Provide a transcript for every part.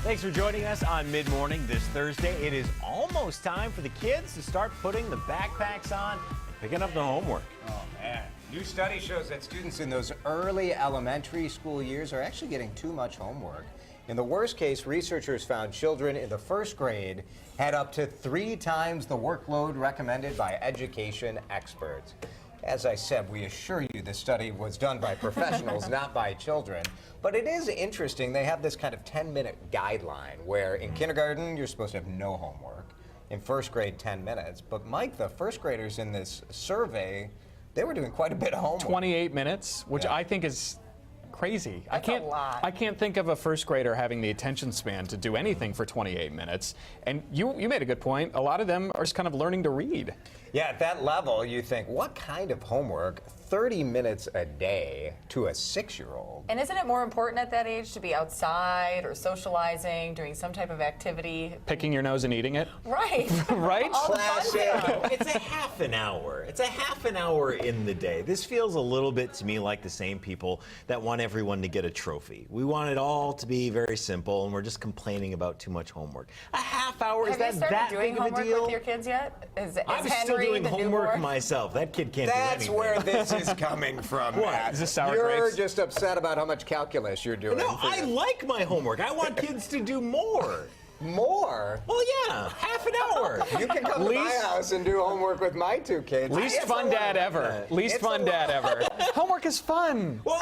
Thanks for joining us on Mid-Morning this Thursday. It is almost time for the kids to start putting the backpacks on and picking up the homework. Oh, man. New study shows that students in those early elementary school years are actually getting too much homework. In the worst case, researchers found children in the first grade had up to 3 times the workload recommended by education experts. As I said, we assure you this study was done by professionals, not by children. But it is interesting. They have this kind of 10-minute guideline where in kindergarten, you're supposed to have no homework. In first grade, 10 minutes. But Mike, the first graders in this survey, they were doing quite a bit of homework. 28 minutes, which I think is crazy. That's a lot. I can't think of a first grader having the attention span to do anything for 28 minutes. And you made a good point. A lot of them are just kind of learning to read. Yeah, at that level, you think, what kind of homework? 30 minutes a day to a 6-year-old. And isn't it more important at that age to be outside or socializing, doing some type of activity? Picking your nose and eating it. Right. Right? All the fun stuff. It's a half an hour. It's a half an hour in the day. This feels a little bit to me like the same people that want everyone to get a trophy. We want it all to be very simple, and we're just complaining about too much homework. A half hour, is Have that you started that doing big of a homework deal? with your kids yet? Is I'm still Henry doing the homework newborn? myself. That kid can't do That's anything. where this is coming from, What? Matt. Is this sour You're grapes? just upset about how much calculus you're doing. No, I like my homework. I want kids to do more. More? Well, yeah, half an hour. You can come to my house and do homework with my 2 kids. Least It's fun a dad lot. ever. Least It's fun a dad lot. ever. Homework is fun. Well,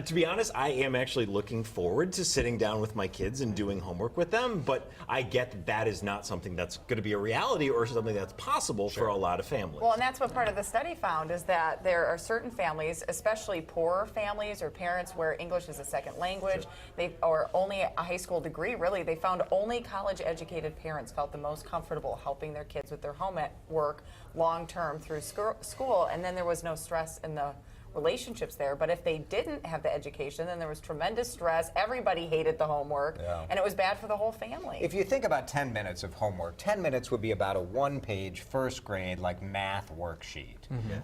to be honest, I am actually looking forward to sitting down with my kids and doing homework with them, but I get that that is not something that's going to be a reality or something that's possible for a lot of families. Well, and that's what part of the study found is that there are certain families, especially poorer families or parents where English is a second language, or only a high school degree, really. They found only college-educated parents felt the most comfortable helping their kids with their homework long-term through school, and then there was no stress in the relationships there. But if they didn't have the education, then there was tremendous stress. Everybody hated the homework, and it was bad for the whole family. If you think about 10 minutes of homework, 10 minutes would be about a 1-page first grade like math worksheet.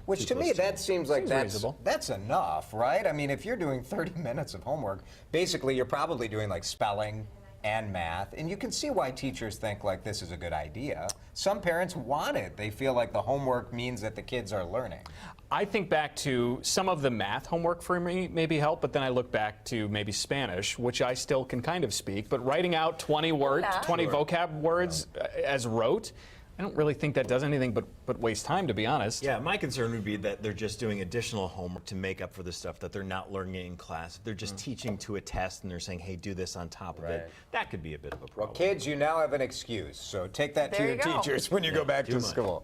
Which to me, that seems like reasonable. that's enough, right? I mean, if you're doing 30 minutes of homework, basically you're probably doing like spelling and math, and you can see why teachers think like this is a good idea. Some parents want it. They feel like the homework means that the kids are learning. I think back to some of the math homework for me maybe helped, but then I look back to maybe Spanish, which I still can kind of speak, but writing out 20 words, 20 vocab words as rote, I don't really think that does anything but waste time, to be honest. Yeah, my concern would be that they're just doing additional homework to make up for the stuff that they're not learning in class. If they're just teaching to a test and they're saying, hey, do this on top of it, that could be a bit of a problem. Well, kids, you now have an excuse, so take that to There your you go. teachers when you go back too to much. school.